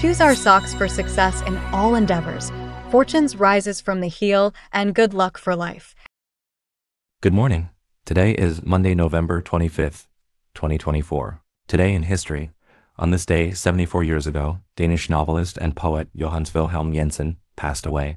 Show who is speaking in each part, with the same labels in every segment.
Speaker 1: choose our socks for success in all endeavors. Fortunes rises from the heel, and good luck for life.
Speaker 2: Good morning. Today is Monday, November 25th, 2024. Today in history. On this day, 74 years ago, Danish novelist and poet Johannes Wilhelm Jensen passed away.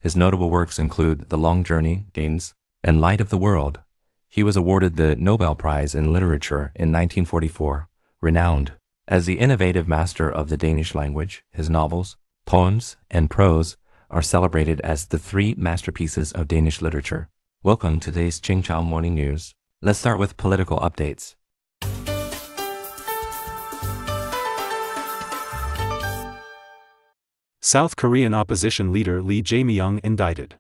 Speaker 2: His notable works include The Long Journey, Gaines, and Light of the World. He was awarded the Nobel Prize in Literature in 1944, renowned as the innovative master of the Danish language. His novels, poems, and prose are celebrated as the three masterpieces of Danish literature. Welcome to today's Qingchao Morning News. Let's start with political updates.
Speaker 3: South Korean opposition leader Lee Jae-myung indicted.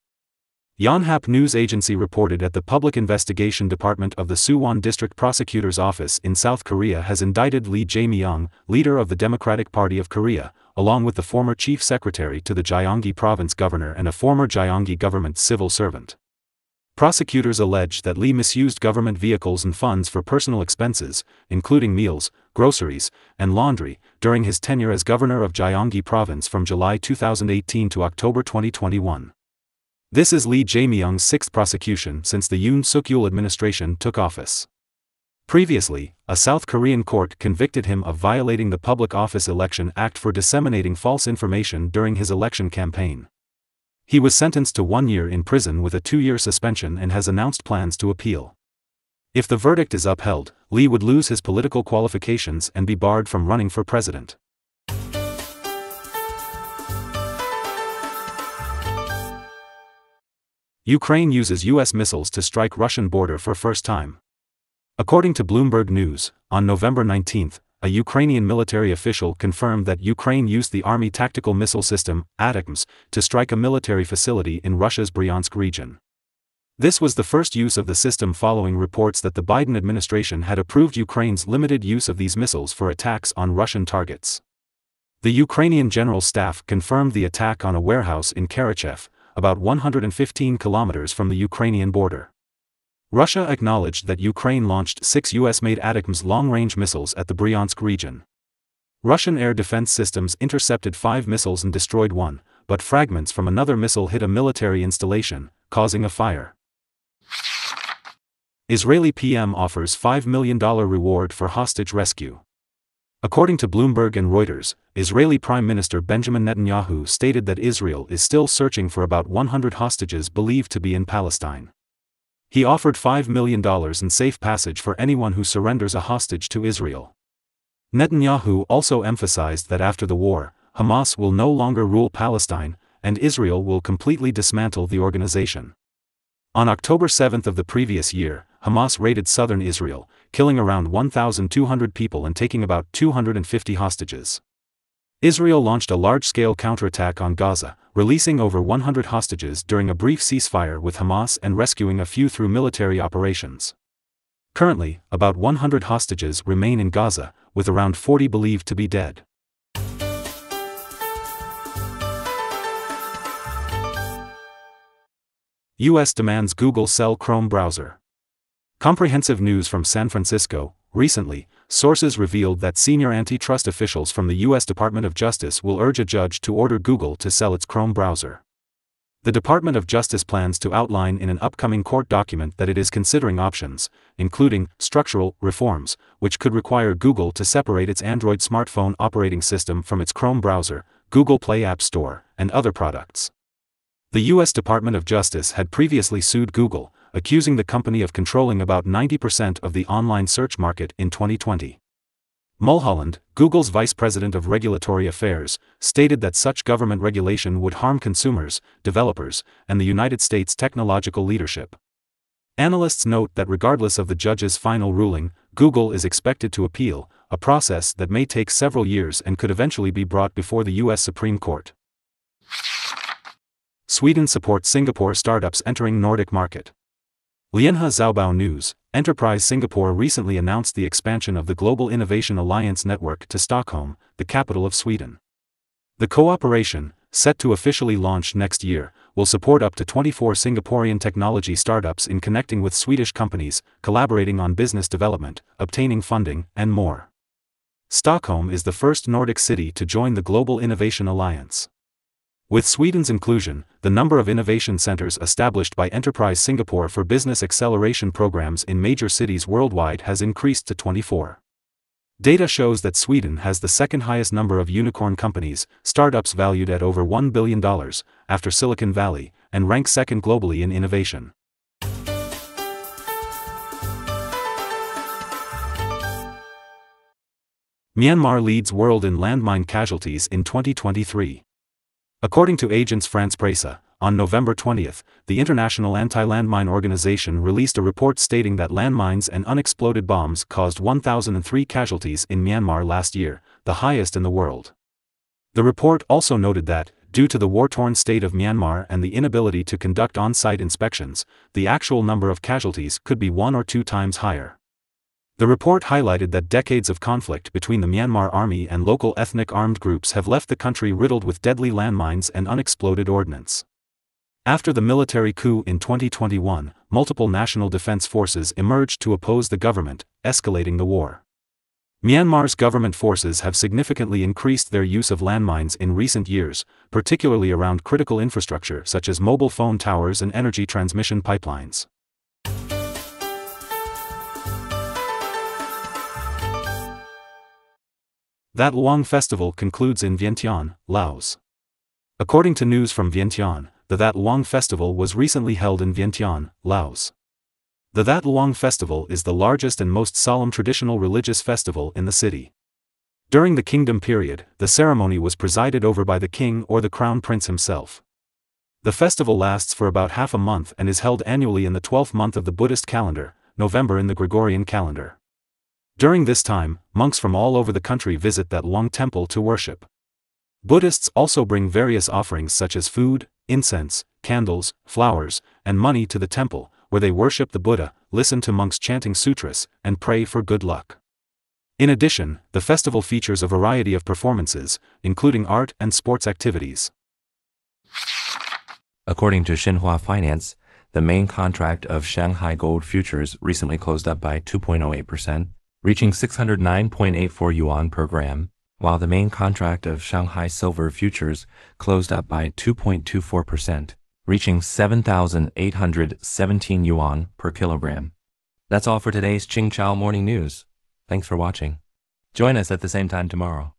Speaker 3: Yonhap News Agency reported that the Public Investigation Department of the Suwon District Prosecutor's Office in South Korea has indicted Lee Jae-myung, leader of the Democratic Party of Korea, along with the former chief secretary to the Gyeonggi Province governor and a former Gyeonggi government civil servant. Prosecutors allege that Lee misused government vehicles and funds for personal expenses, including meals, groceries, and laundry, during his tenure as governor of Gyeonggi Province from July 2018 to October 2021. This is Lee Jae-myung's sixth prosecution since the Yoon Suk-yeol administration took office. Previously, a South Korean court convicted him of violating the Public Office Election Act for disseminating false information during his election campaign. He was sentenced to 1 year in prison with a 2-year suspension and has announced plans to appeal. If the verdict is upheld, Lee would lose his political qualifications and be barred from running for president. Ukraine uses U.S. missiles to strike Russian border for first time. According to Bloomberg News, on November 19, a Ukrainian military official confirmed that Ukraine used the Army tactical missile system, ATACMS, to strike a military facility in Russia's Bryansk region. This was the first use of the system following reports that the Biden administration had approved Ukraine's limited use of these missiles for attacks on Russian targets. The Ukrainian General Staff confirmed the attack on a warehouse in Karachev, about 115 kilometers from the Ukrainian border. Russia acknowledged that Ukraine launched 6 US-made ATACMS long-range missiles at the Bryansk region. Russian air defense systems intercepted 5 missiles and destroyed one, but fragments from another missile hit a military installation, causing a fire. Israeli PM offers $5 million reward for hostage rescue. According to Bloomberg and Reuters, Israeli Prime Minister Benjamin Netanyahu stated that Israel is still searching for about 100 hostages believed to be in Palestine. He offered $5 million in safe passage for anyone who surrenders a hostage to Israel. Netanyahu also emphasized that after the war, Hamas will no longer rule Palestine, and Israel will completely dismantle the organization. On October 7 of the previous year, Hamas raided southern Israel, killing around 1,200 people and taking about 250 hostages. Israel launched a large-scale counterattack on Gaza, releasing over 100 hostages during a brief ceasefire with Hamas and rescuing a few through military operations. Currently, about 100 hostages remain in Gaza, with around 40 believed to be dead. U.S. demands Google sell Chrome browser. Comprehensive news from San Francisco. Recently, sources revealed that senior antitrust officials from the U.S. Department of Justice will urge a judge to order Google to sell its Chrome browser. The Department of Justice plans to outline in an upcoming court document that it is considering options, including structural reforms, which could require Google to separate its Android smartphone operating system from its Chrome browser, Google Play App Store, and other products. The U.S. Department of Justice had previously sued Google, accusing the company of controlling about 90% of the online search market in 2020. Mulholland, Google's vice president of regulatory affairs, stated that such government regulation would harm consumers, developers, and the United States technological leadership. Analysts note that regardless of the judge's final ruling, Google is expected to appeal, a process that may take several years and could eventually be brought before the U.S. Supreme Court. Sweden supports Singapore startups entering Nordic market. Lianhe Zaobao News, Enterprise Singapore recently announced the expansion of the Global Innovation Alliance Network to Stockholm, the capital of Sweden. The cooperation, set to officially launch next year, will support up to 24 Singaporean technology startups in connecting with Swedish companies, collaborating on business development, obtaining funding, and more. Stockholm is the first Nordic city to join the Global Innovation Alliance. With Sweden's inclusion, the number of innovation centers established by Enterprise Singapore for business acceleration programs in major cities worldwide has increased to 24. Data shows that Sweden has the second highest number of unicorn companies, startups valued at over $1 billion, after Silicon Valley, and ranks second globally in innovation. Myanmar leads world in landmine casualties in 2023. According to Agence France-Presse, on November 20, the International Anti-Landmine Organization released a report stating that landmines and unexploded bombs caused 1,003 casualties in Myanmar last year, the highest in the world. The report also noted that, due to the war-torn state of Myanmar and the inability to conduct on-site inspections, the actual number of casualties could be 1 or 2 times higher. The report highlighted that decades of conflict between the Myanmar army and local ethnic armed groups have left the country riddled with deadly landmines and unexploded ordnance. After the military coup in 2021, multiple national defense forces emerged to oppose the government, escalating the war. Myanmar's government forces have significantly increased their use of landmines in recent years, particularly around critical infrastructure such as mobile phone towers and energy transmission pipelines. That Luang Festival concludes in Vientiane, Laos. According to news from Vientiane, the That Luang Festival was recently held in Vientiane, Laos. The That Luang Festival is the largest and most solemn traditional religious festival in the city. During the kingdom period, the ceremony was presided over by the king or the crown prince himself. The festival lasts for about half a month and is held annually in the 12th month of the Buddhist calendar, November in the Gregorian calendar. During this time, monks from all over the country visit That Luang temple to worship. Buddhists also bring various offerings such as food, incense, candles, flowers, and money to the temple, where they worship the Buddha, listen to monks chanting sutras, and pray for good luck. In addition, the festival features a variety of performances, including art and sports activities.
Speaker 2: According to Xinhua Finance, the main contract of Shanghai Gold Futures recently closed up by 2.08%, reaching 609.84 yuan per gram, while the main contract of Shanghai Silver Futures closed up by 2.24%, reaching 7,817 yuan per kilogram. That's all for today's Qingchao Morning News. Thanks for watching. Join us at the same time tomorrow.